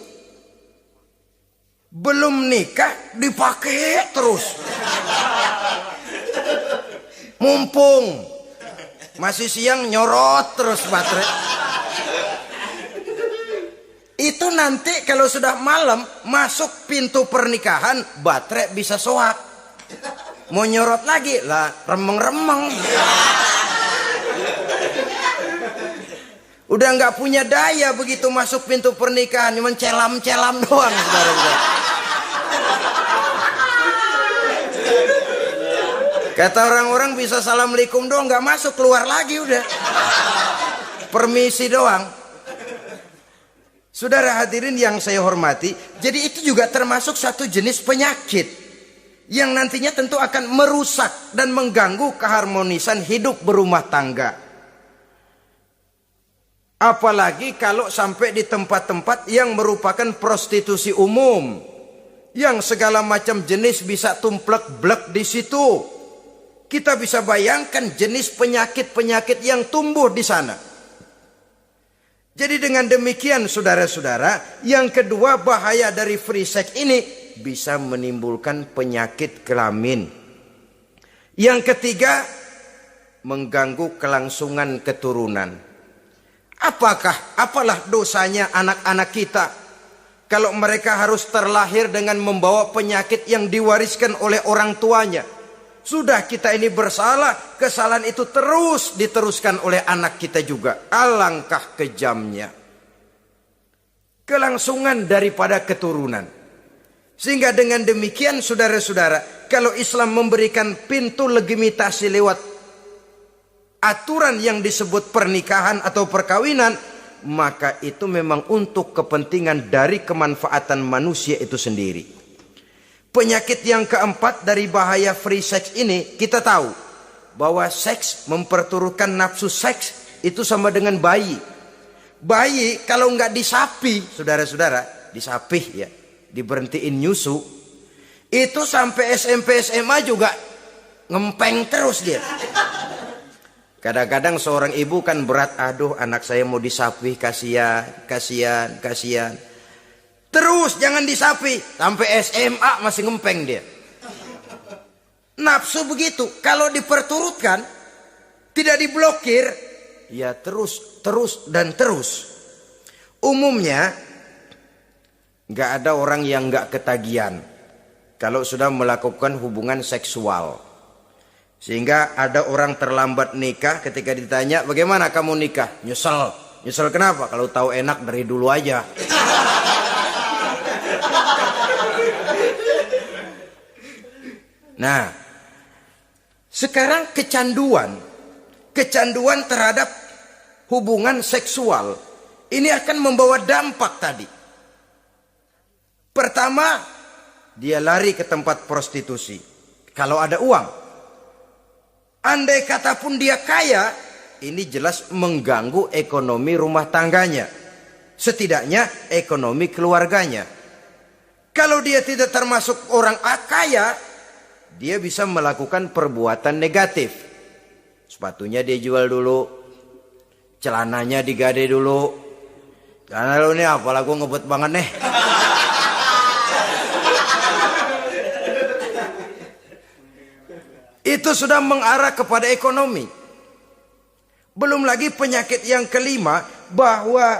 Belum nikah, dipakai terus. Mumpung masih siang, nyorot terus baterai. Itu nanti kalau sudah malam, masuk pintu pernikahan, baterai bisa soak. Mau nyorot lagi, lah remeng-remeng. Udah nggak punya daya begitu masuk pintu pernikahan, cuma celam-celam doang, saudara-saudara. Kata orang-orang bisa assalamualaikum doang, nggak masuk, keluar lagi udah. Permisi doang. Saudara hadirin yang saya hormati, jadi itu juga termasuk satu jenis penyakit yang nantinya tentu akan merusak dan mengganggu keharmonisan hidup berumah tangga. Apalagi kalau sampai di tempat-tempat yang merupakan prostitusi umum, yang segala macam jenis bisa tumplek-blek di situ. Kita bisa bayangkan jenis penyakit-penyakit yang tumbuh di sana. Jadi dengan demikian saudara-saudara, yang kedua bahaya dari free sex ini bisa menimbulkan penyakit kelamin. Yang ketiga, mengganggu kelangsungan keturunan. Apalah dosanya anak-anak kita kalau mereka harus terlahir dengan membawa penyakit yang diwariskan oleh orang tuanya? Sudah kita ini bersalah, kesalahan itu terus diteruskan oleh anak kita juga. Alangkah kejamnya kelangsungan daripada keturunan. Sehingga dengan demikian saudara-saudara, kalau Islam memberikan pintu legitimasi lewat aturan yang disebut pernikahan atau perkawinan, maka itu memang untuk kepentingan dari kemanfaatan manusia itu sendiri. Penyakit yang keempat dari bahaya free sex ini, kita tahu bahwa seks memperturutkan nafsu seks itu sama dengan bayi. Bayi kalau nggak disapi, saudara-saudara, disapih ya, diberhentiin nyusu, itu sampai SMP SMA juga ngempeng terus dia. Kadang-kadang seorang ibu kan berat, aduh anak saya mau disapih, kasihan. Terus jangan disapi, sampai SMA masih ngempeng dia. Nafsu begitu, kalau diperturutkan, tidak diblokir, ya terus dan terus. Umumnya nggak ada orang yang nggak ketagihan kalau sudah melakukan hubungan seksual. Sehingga ada orang terlambat nikah, ketika ditanya bagaimana kamu nikah, nyesel kenapa? Kalau tahu enak dari dulu aja. Nah, sekarang kecanduan terhadap hubungan seksual ini akan membawa dampak tadi. Pertama, dia lari ke tempat prostitusi. Kalau ada uang, andai kata pun dia kaya, ini jelas mengganggu ekonomi rumah tangganya. Setidaknya ekonomi keluarganya. Kalau dia tidak termasuk orang kaya, dia bisa melakukan perbuatan negatif. Sepatunya dia jual dulu, celananya digade dulu. Karena lu nih apalah gue ngebut banget nih. Itu sudah mengarah kepada ekonomi. Belum lagi penyakit yang kelima, bahwa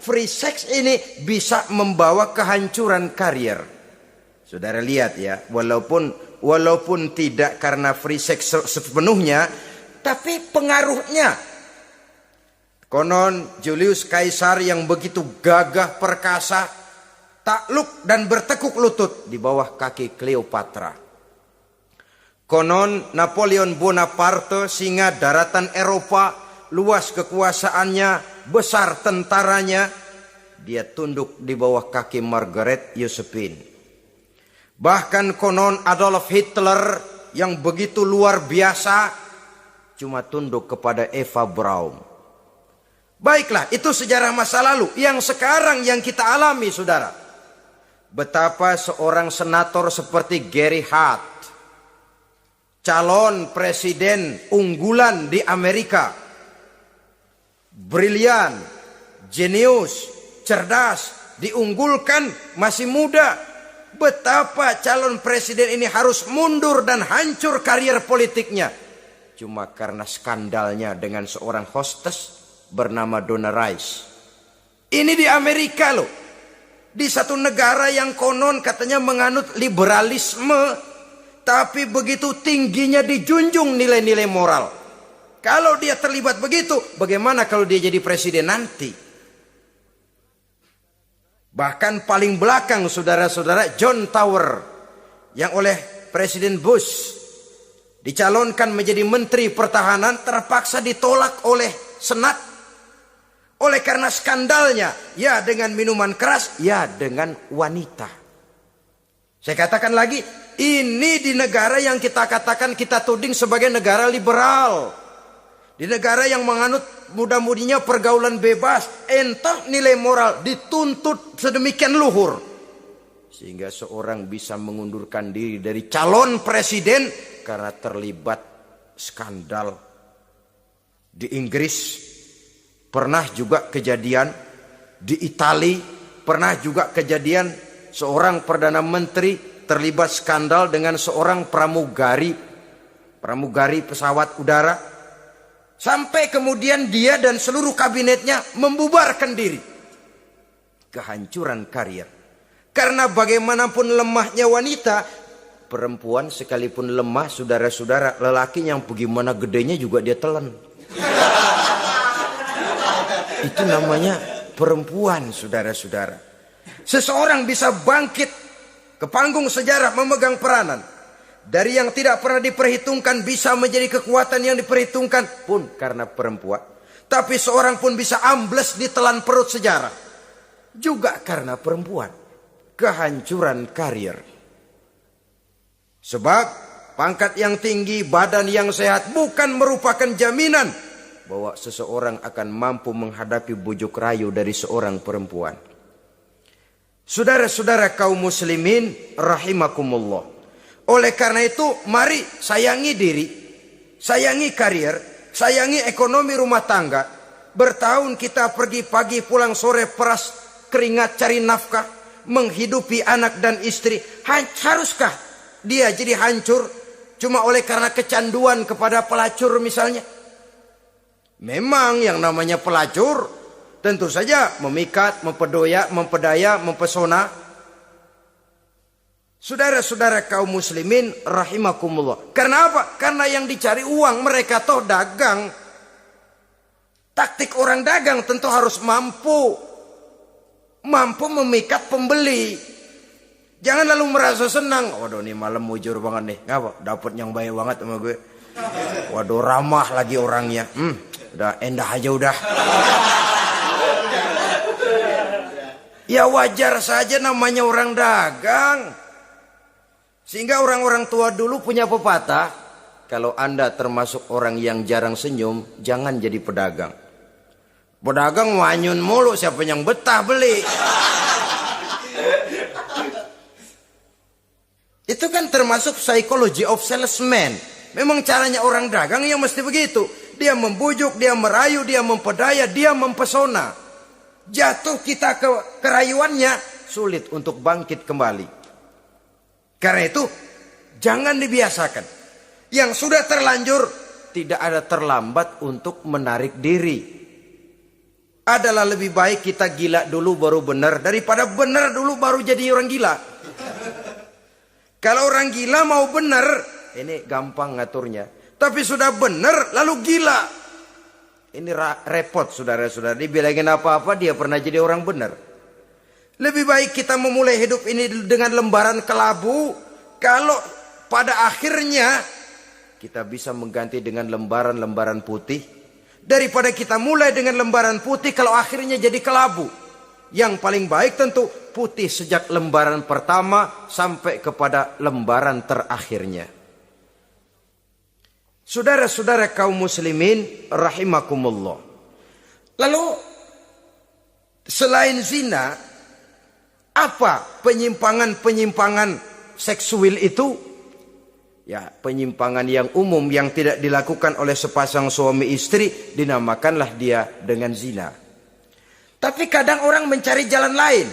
free sex ini bisa membawa kehancuran karier. Saudara lihat ya, walaupun tidak karena free sex sepenuhnya, tapi pengaruhnya. Konon Julius Caesar yang begitu gagah perkasa, takluk dan bertekuk lutut di bawah kaki Cleopatra. Konon Napoleon Bonaparte, singa daratan Eropa, luas kekuasaannya, besar tentaranya, dia tunduk di bawah kaki Margaret Josephine. Bahkan konon Adolf Hitler yang begitu luar biasa cuma tunduk kepada Eva Braun. Baiklah, itu sejarah masa lalu. Yang sekarang yang kita alami, saudara. Betapa seorang senator seperti Gary Hart, calon presiden unggulan di Amerika, brilian, jenius, cerdas, diunggulkan, masih muda. Betapa calon presiden ini harus mundur dan hancur karier politiknya cuma karena skandalnya dengan seorang hostess bernama Donna Rice. Ini di Amerika loh, di satu negara yang konon katanya menganut liberalisme, tapi begitu tingginya dijunjung nilai-nilai moral. Kalau dia terlibat begitu, bagaimana kalau dia jadi presiden nanti? Bahkan paling belakang, saudara-saudara, John Tower yang oleh Presiden Bush dicalonkan menjadi Menteri Pertahanan terpaksa ditolak oleh Senat. Oleh karena skandalnya, ya dengan minuman keras, ya dengan wanita. Saya katakan lagi, ini di negara yang kita katakan, kita tuding sebagai negara liberal. Di negara yang menganut mudah-mudinya pergaulan bebas, entah nilai moral dituntut sedemikian luhur, sehingga seorang bisa mengundurkan diri dari calon presiden karena terlibat skandal. Di Inggris pernah juga kejadian, di Italia pernah juga kejadian, seorang perdana menteri terlibat skandal dengan seorang pramugari pesawat udara. Sampai kemudian dia dan seluruh kabinetnya membubarkan diri. Kehancuran karier. Karena bagaimanapun lemahnya wanita, perempuan sekalipun lemah, saudara-saudara, lelaki yang bagaimana gedenya juga dia telan. Itu namanya perempuan, saudara-saudara. Seseorang bisa bangkit ke panggung sejarah memegang peranan. Dari yang tidak pernah diperhitungkan bisa menjadi kekuatan yang diperhitungkan pun karena perempuan. Tapi seorang pun bisa ambles di telan perut sejarah juga karena perempuan. Kehancuran karier. Sebab pangkat yang tinggi, badan yang sehat bukan merupakan jaminan bahwa seseorang akan mampu menghadapi bujuk rayu dari seorang perempuan. Saudara-saudara kaum muslimin rahimakumullah. Oleh karena itu, mari sayangi diri, sayangi karier, sayangi ekonomi rumah tangga. Bertahun kita pergi pagi pulang sore peras keringat cari nafkah, menghidupi anak dan istri. Haruskah dia jadi hancur cuma oleh karena kecanduan kepada pelacur misalnya? Memang yang namanya pelacur tentu saja memikat, mempedaya, mempesona. Saudara-saudara kaum muslimin rahimakumullah. Karena apa? Karena yang dicari uang, mereka toh dagang. Taktik orang dagang tentu harus mampu memikat pembeli. Jangan lalu merasa senang. Waduh, ini malam mujur banget nih. Ngapa? Dapat yang baik banget sama gue. Waduh, ramah lagi orangnya. Udah endah aja udah. Ya wajar saja namanya orang dagang. Sehingga orang-orang tua dulu punya pepatah, kalau Anda termasuk orang yang jarang senyum, jangan jadi pedagang. Pedagang wanyun mulu, siapa yang betah beli? Itu kan termasuk psychology of salesman. Memang caranya orang dagang yang mesti begitu. Dia membujuk, dia merayu, dia mempedaya, dia mempesona. Jatuh kita ke kerayuannya, sulit untuk bangkit kembali. Karena itu, jangan dibiasakan. Yang sudah terlanjur, tidak ada terlambat untuk menarik diri. Adalah lebih baik kita gila dulu baru benar, daripada benar dulu baru jadi orang gila. Kalau orang gila mau benar, ini gampang ngaturnya. Tapi sudah benar, lalu gila. Ini repot, saudara-saudara. Dibilangin apa-apa, dia pernah jadi orang benar. Lebih baik kita memulai hidup ini dengan lembaran kelabu. Kalau pada akhirnya kita bisa mengganti dengan lembaran-lembaran putih. Daripada kita mulai dengan lembaran putih kalau akhirnya jadi kelabu. Yang paling baik tentu putih sejak lembaran pertama sampai kepada lembaran terakhirnya. Saudara-saudara kaum muslimin rahimakumullah. Lalu selain zina, apa penyimpangan-penyimpangan seksual itu? Ya, penyimpangan yang umum yang tidak dilakukan oleh sepasang suami istri dinamakanlah dia dengan zina. Tapi kadang orang mencari jalan lain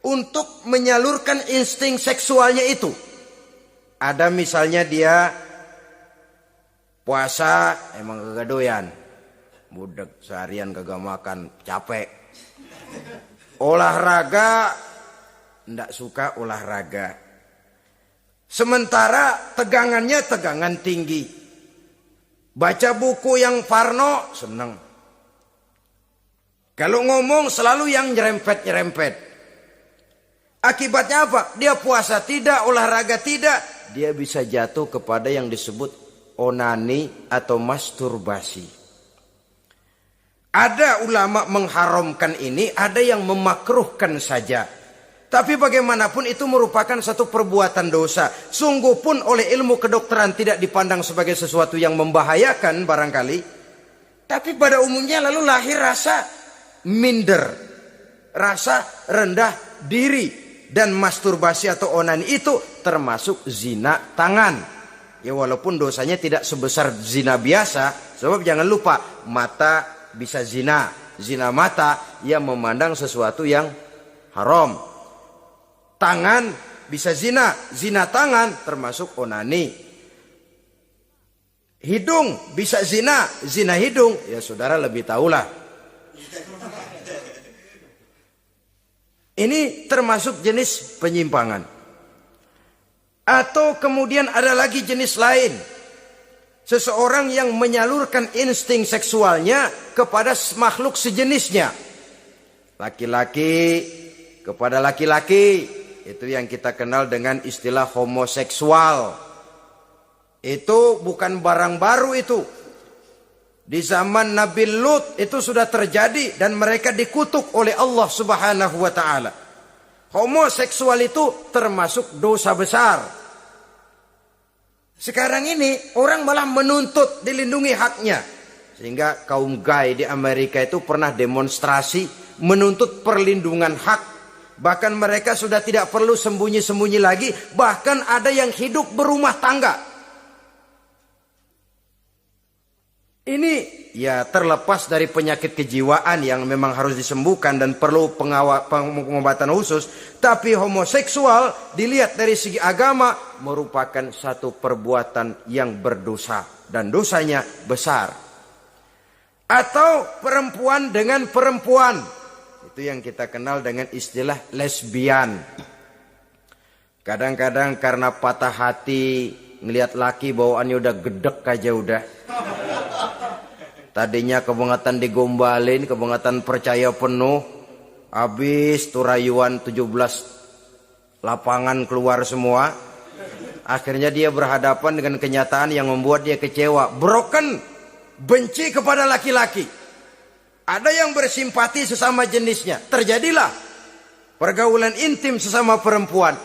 untuk menyalurkan insting seksualnya itu. Ada misalnya dia puasa emang kagak doyan. Budek seharian kagak makan, capek. Olahraga ndak suka olahraga. Sementara tegangannya tegangan tinggi. Baca buku yang parno seneng. Kalau ngomong selalu yang nyerempet-nyerempet. Akibatnya apa? Dia puasa tidak, olahraga tidak. Dia bisa jatuh kepada yang disebut onani atau masturbasi. Ada ulama mengharamkan ini, ada yang memakruhkan saja. Tapi bagaimanapun itu merupakan satu perbuatan dosa. Sungguh pun oleh ilmu kedokteran tidak dipandang sebagai sesuatu yang membahayakan barangkali. Tapi pada umumnya lalu lahir rasa minder, rasa rendah diri, dan masturbasi atau onani itu termasuk zina tangan. Ya walaupun dosanya tidak sebesar zina biasa, sebab jangan lupa mata bisa zina, zina mata yang memandang sesuatu yang haram. Tangan bisa zina, zina tangan termasuk onani. Hidung bisa zina, zina hidung, ya saudara lebih tahulah. Ini termasuk jenis penyimpangan. Atau kemudian ada lagi jenis lain. Seseorang yang menyalurkan insting seksualnya kepada makhluk sejenisnya. Laki-laki kepada laki-laki. Itu yang kita kenal dengan istilah homoseksual. Itu bukan barang baru itu. Di zaman Nabi Lut itu sudah terjadi dan mereka dikutuk oleh Allah Subhanahu wa taala. Homoseksual itu termasuk dosa besar. Sekarang ini orang malah menuntut dilindungi haknya. Sehingga kaum gay di Amerika itu pernah demonstrasi menuntut perlindungan hak. Bahkan mereka sudah tidak perlu sembunyi-sembunyi lagi, bahkan ada yang hidup berumah tangga. Ini ya terlepas dari penyakit kejiwaan yang memang harus disembuhkan dan perlu pengobatan khusus. Tapi homoseksual dilihat dari segi agama merupakan satu perbuatan yang berdosa. Dan dosanya besar. Atau perempuan dengan perempuan. Itu yang kita kenal dengan istilah lesbian. Kadang-kadang karena patah hati ngelihat laki bawaannya udah gedek aja udah. Tadinya kebangatan digombalin, kebangatan percaya penuh. Habis tuh rayuan 17 lapangan keluar semua. Akhirnya dia berhadapan dengan kenyataan yang membuat dia kecewa. Broken, benci kepada laki-laki. Ada yang bersimpati sesama jenisnya. Terjadilah pergaulan intim sesama perempuan.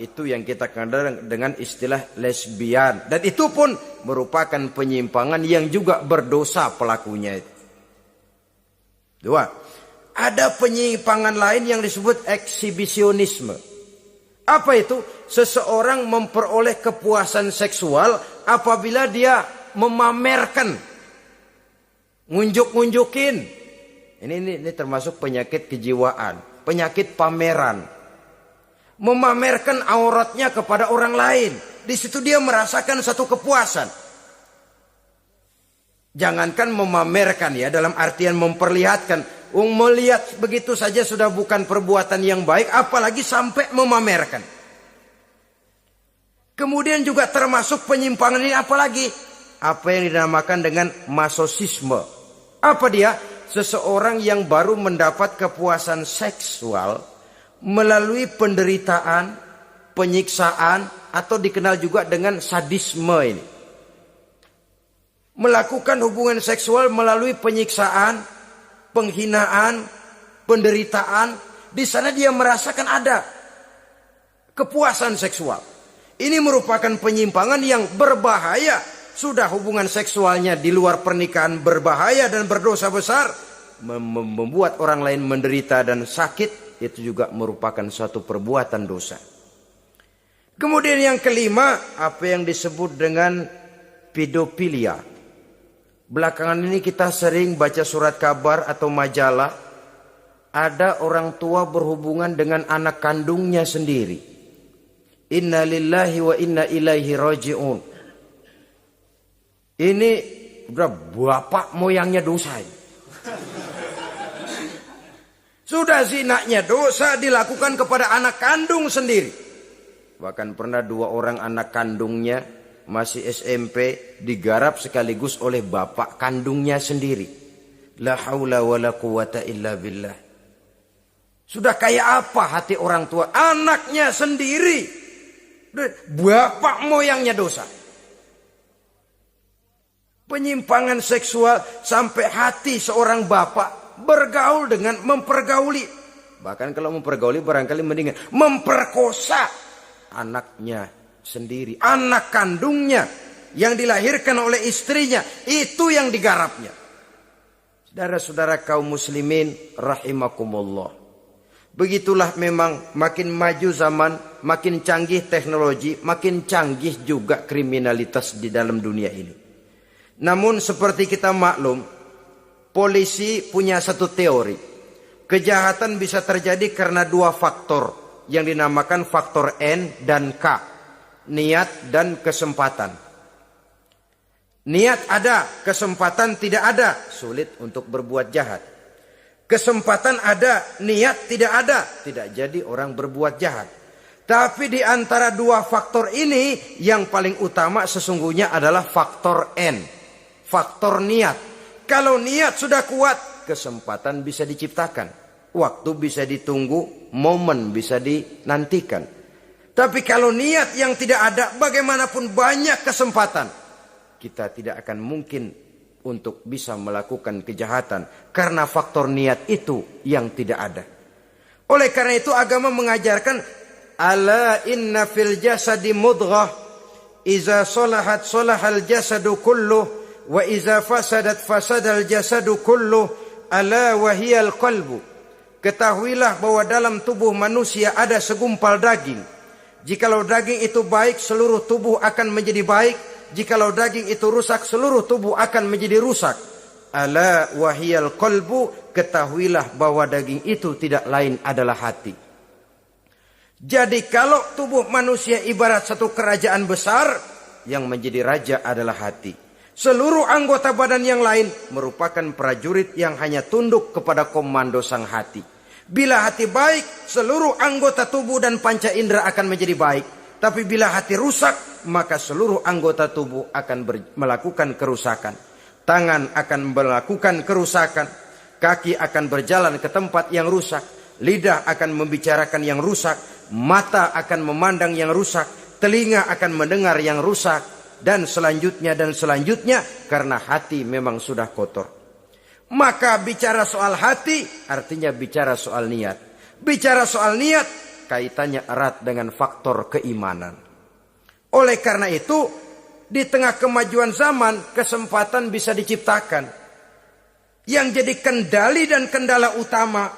Itu yang kita kenal dengan istilah lesbian. Dan itu pun merupakan penyimpangan yang juga berdosa pelakunya itu. Dua. Ada penyimpangan lain yang disebut eksibisionisme. Apa itu? Seseorang memperoleh kepuasan seksual apabila dia memamerkan. Ngunjuk-ngunjukin. Ini termasuk penyakit kejiwaan. Penyakit pameran. Memamerkan auratnya kepada orang lain. Di situ dia merasakan satu kepuasan. Jangankan memamerkan ya, dalam artian memperlihatkan. Melihat begitu saja sudah bukan perbuatan yang baik, apalagi sampai memamerkan. Kemudian juga termasuk penyimpangan ini apalagi? Apa yang dinamakan dengan masochisme. Apa dia? Seseorang yang baru mendapat kepuasan seksual melalui penderitaan, penyiksaan, atau dikenal juga dengan sadisme ini. melakukan hubungan seksual melalui penyiksaan, penghinaan, penderitaan. Di sana dia merasakan ada kepuasan seksual. Ini merupakan penyimpangan yang berbahaya. Sudah hubungan seksualnya di luar pernikahan berbahaya dan berdosa besar. Membuat orang lain menderita dan sakit, itu juga merupakan suatu perbuatan dosa. Kemudian yang kelima, apa yang disebut dengan pedofilia. Belakangan ini kita sering baca surat kabar atau majalah, ada orang tua berhubungan dengan anak kandungnya sendiri. Inna lillahi wa inna ilaihi raji'un. Ini udah bapak moyangnya dosa. Sudah zinanya dosa dilakukan kepada anak kandung sendiri. Bahkan pernah 2 orang anak kandungnya masih SMP digarap sekaligus oleh bapak kandungnya sendiri. La haula wa la quwata illa billah. Sudah kayak apa hati orang tua? Anaknya sendiri. Bapak moyangnya dosa. Penyimpangan seksual sampai hati seorang bapak bergaul dengan mempergauli. Bahkan kalau mempergauli barangkali mendingan memperkosa anaknya sendiri. Anak kandungnya yang dilahirkan oleh istrinya. Itu yang digarapnya. Saudara-saudara kaum muslimin rahimakumullah. Begitulah memang makin maju zaman, makin canggih teknologi, makin canggih juga kriminalitas di dalam dunia ini. Namun seperti kita maklum, polisi punya satu teori. Kejahatan bisa terjadi karena 2 faktor yang dinamakan faktor N dan K. Niat dan kesempatan. Niat ada, kesempatan tidak ada, sulit untuk berbuat jahat. Kesempatan ada, niat tidak ada, tidak jadi orang berbuat jahat. Tapi di antara 2 faktor ini, yang paling utama sesungguhnya adalah faktor N. Faktor niat. Kalau niat sudah kuat, kesempatan bisa diciptakan. Waktu bisa ditunggu, momen bisa dinantikan. Tapi kalau niat yang tidak ada, bagaimanapun banyak kesempatan, kita tidak akan mungkin untuk bisa melakukan kejahatan karena faktor niat itu yang tidak ada. Oleh karena itu agama mengajarkan ala inna fil jasadi mudghah iza salahat salahal jasadu kulluh wa iza fasadat fasadal jasadu kulluh ala wahiyal qalbu. Ketahuilah bahwa dalam tubuh manusia ada segumpal daging. Jikalau daging itu baik, seluruh tubuh akan menjadi baik. Jikalau daging itu rusak, seluruh tubuh akan menjadi rusak. Ala wahiyal qalbu, ketahuilah bahwa daging itu tidak lain adalah hati. Jadi kalau tubuh manusia ibarat satu kerajaan besar, yang menjadi raja adalah hati. Seluruh anggota badan yang lain merupakan prajurit yang hanya tunduk kepada komando sang hati. Bila hati baik, seluruh anggota tubuh dan panca indera akan menjadi baik. Tapi bila hati rusak, maka seluruh anggota tubuh akan melakukan kerusakan. Tangan akan melakukan kerusakan. Kaki akan berjalan ke tempat yang rusak. Lidah akan membicarakan yang rusak. Mata akan memandang yang rusak. Telinga akan mendengar yang rusak. Dan selanjutnya karena hati memang sudah kotor. Maka bicara soal hati artinya bicara soal niat. Bicara soal niat kaitannya erat dengan faktor keimanan. Oleh karena itu, di tengah kemajuan zaman, kesempatan bisa diciptakan. Yang jadi kendali dan kendala utama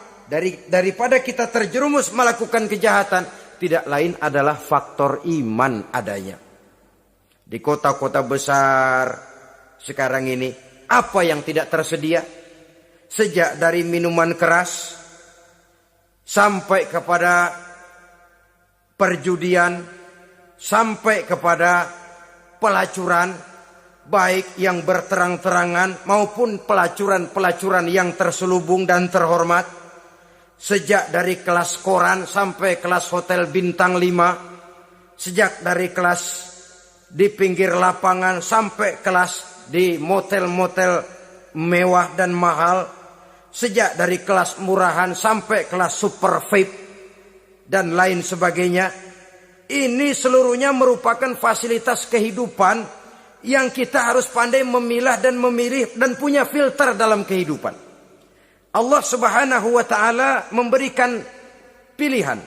daripada kita terjerumus melakukan kejahatan, tidak lain adalah faktor iman adanya. Di kota-kota besar sekarang ini, apa yang tidak tersedia? Sejak dari minuman keras, sampai kepada perjudian, sampai kepada pelacuran, baik yang berterang-terangan maupun pelacuran-pelacuran yang terselubung dan terhormat. Sejak dari kelas koran sampai kelas hotel bintang 5. Sejak dari kelas di pinggir lapangan sampai kelas di motel-motel mewah dan mahal. Sejak dari kelas murahan sampai kelas super VIP dan lain sebagainya. Ini seluruhnya merupakan fasilitas kehidupan yang kita harus pandai memilah dan memilih dan punya filter dalam kehidupan. Allah Subhanahu wa taala memberikan pilihan.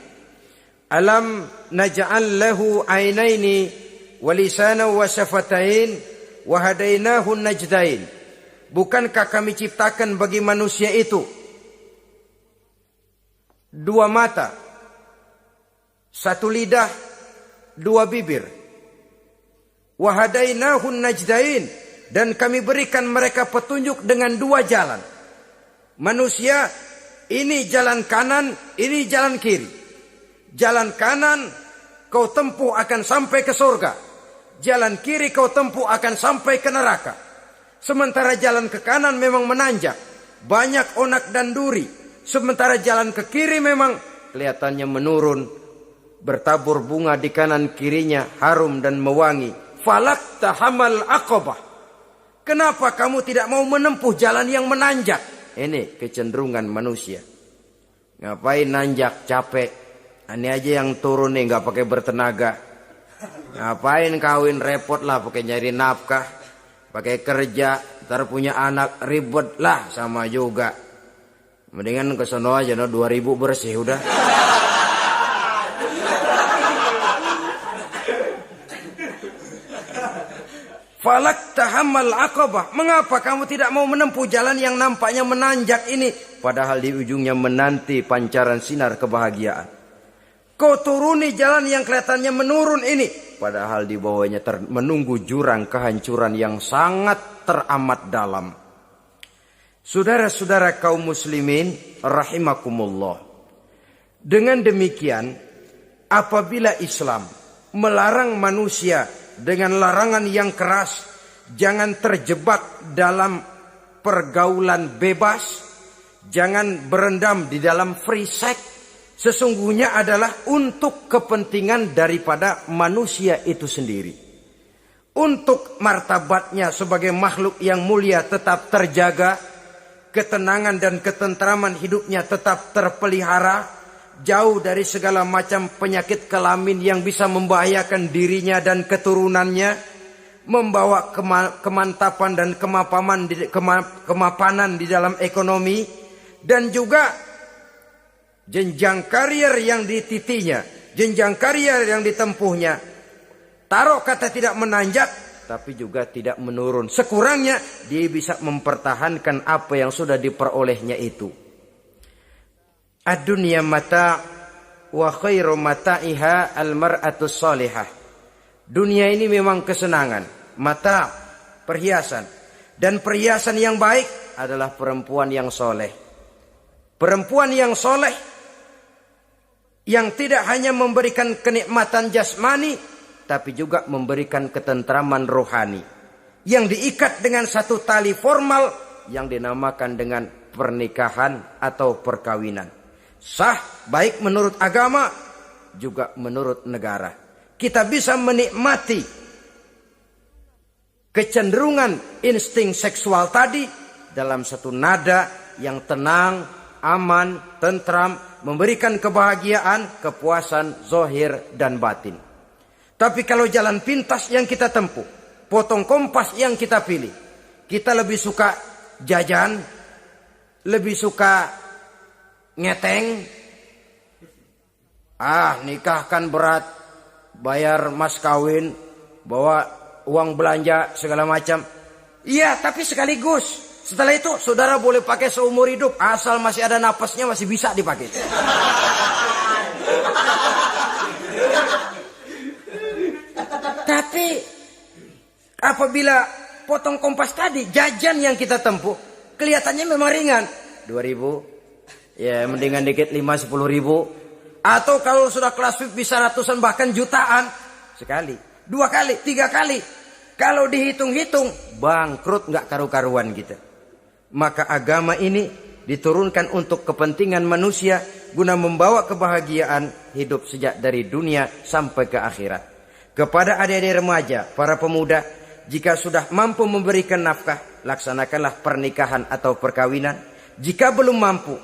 Alam naj'al lahu 'ainaini wa lisanan wa syafatain wa hadainahu najdain. Bukankah kami ciptakan bagi manusia itu dua mata, satu lidah, dua bibir. Wa hadainahu najdain, dan kami berikan mereka petunjuk dengan dua jalan. Manusia, ini jalan kanan, ini jalan kiri. Jalan kanan kau tempuh akan sampai ke surga. Jalan kiri kau tempuh akan sampai ke neraka. Sementara jalan ke kanan memang menanjak, banyak onak dan duri. Sementara jalan ke kiri memang kelihatannya menurun, bertabur bunga di kanan kirinya, harum dan mewangi. Falak tahamal aqabah. Kenapa kamu tidak mau menempuh jalan yang menanjak? Ini kecenderungan manusia. Ngapain nanjak, capek. Ini aja yang turun nih nggak pakai bertenaga. Ngapain kawin, repot lah pakai nyari nafkah, pakai kerja, ntar punya anak ribet lah, sama juga. Mendingan ke sono aja, 2000 bersih udah. Falak tahamal aqabah. Mengapa kamu tidak mau menempuh jalan yang nampaknya menanjak ini, padahal di ujungnya menanti pancaran sinar kebahagiaan? Kau turuni jalan yang kelihatannya menurun ini, padahal di bawahnya menunggu jurang kehancuran yang sangat teramat dalam. Saudara-saudara kaum muslimin rahimakumullah. Dengan demikian, apabila Islam melarang manusia dengan larangan yang keras, jangan terjebak dalam pergaulan bebas, jangan berendam di dalam free sex, sesungguhnya adalah untuk kepentingan daripada manusia itu sendiri. Untuk martabatnya sebagai makhluk yang mulia tetap terjaga, ketenangan dan ketentraman hidupnya tetap terpelihara, jauh dari segala macam penyakit kelamin yang bisa membahayakan dirinya dan keturunannya, membawa kemantapan dan kemapanan di dalam ekonomi, dan juga jenjang karier yang dititinya, jenjang karier yang ditempuhnya. Taruh kata tidak menanjak, tapi juga tidak menurun. Sekurangnya dia bisa mempertahankan apa yang sudah diperolehnya itu. Ad-dunya mata' wa khairu mata'iha al-mar'atus salihah. Dunia ini memang kesenangan, mata', perhiasan. Dan perhiasan yang baik adalah perempuan yang soleh. Perempuan yang soleh yang tidak hanya memberikan kenikmatan jasmani, tapi juga memberikan ketentraman rohani, yang diikat dengan satu tali formal yang dinamakan dengan pernikahan atau perkawinan. Sah baik menurut agama juga menurut negara. Kita bisa menikmati kecenderungan insting seksual tadi dalam satu nada yang tenang, aman, tentram, memberikan kebahagiaan, kepuasan zahir dan batin. Tapi kalau jalan pintas yang kita tempuh, potong kompas yang kita pilih, kita lebih suka jajan, lebih suka ngeteng. Nikah kan berat, bayar mas kawin, bawa uang belanja segala macam. Iya, tapi sekaligus. Setelah itu saudara boleh pakai seumur hidup, asal masih ada napasnya masih bisa dipakai. Tapi apabila potong kompas tadi, jajan yang kita tempuh kelihatannya memang ringan, 2000, ya mendingan dikit 5-10 ribu. Atau kalau sudah kelas VIP bisa ratusan bahkan jutaan. Sekali, 2 kali, 3 kali. Kalau dihitung-hitung bangkrut gak karu-karuan kita. Maka agama ini diturunkan untuk kepentingan manusia, guna membawa kebahagiaan hidup sejak dari dunia sampai ke akhirat. Kepada adik-adik remaja, para pemuda, jika sudah mampu memberikan nafkah, laksanakanlah pernikahan atau perkawinan. Jika belum mampu,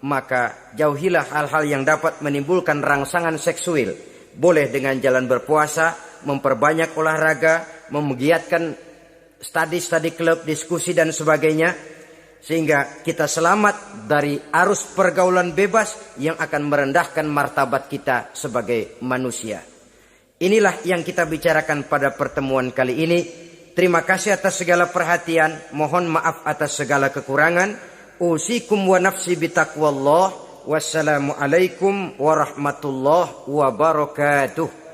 maka jauhilah hal-hal yang dapat menimbulkan rangsangan seksual. Boleh dengan jalan berpuasa, memperbanyak olahraga, menggiatkan studi klub, diskusi dan sebagainya, sehingga kita selamat dari arus pergaulan bebas yang akan merendahkan martabat kita sebagai manusia. Inilah yang kita bicarakan pada pertemuan kali ini. Terima kasih atas segala perhatian, mohon maaf atas segala kekurangan. Usikum wa nafsi bitaqwallah. Wassalamualaikum warahmatullahi wabarakatuh.